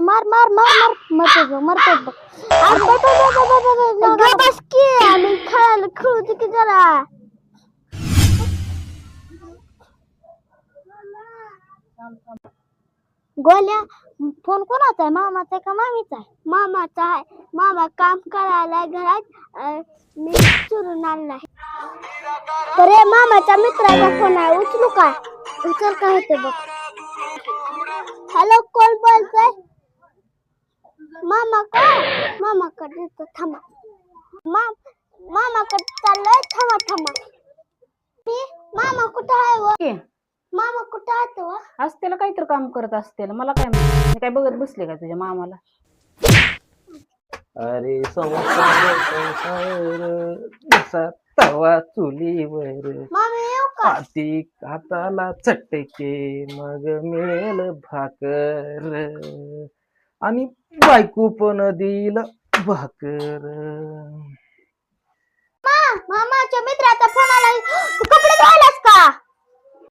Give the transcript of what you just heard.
मार मार मार मार मरतोच बघ. बस की आम्ही खेळायला खेळू दे की जरा. गोल्या फोन कोणाचा आहे? मामाचा आहे का मामीचा आहे? मामाचा आहे. मामा काम करायला घरात मी चुरून आणलाय. तर हे मामाच्या मित्राचा फोन आहे, उचलू का? उचल का होते बघ. हॅलो, कोण बोलतोय? मामाकडे थांबा. मामाकडे चाललोय, थांबा. मामा कुठं आहे व? मामा कुठं आहे व? असतेला काहीतरी काम करत असतेल, मला काय माहिती. मी काय बघत बसले का तुझ्या मामाला? अरे संसार जसा तवा चुलीवर, मामी येऊ का? हाती हाताला चटके मग मिळेल भाकर, आणि बायको पण देईल भाकर. मामाच्या मित्र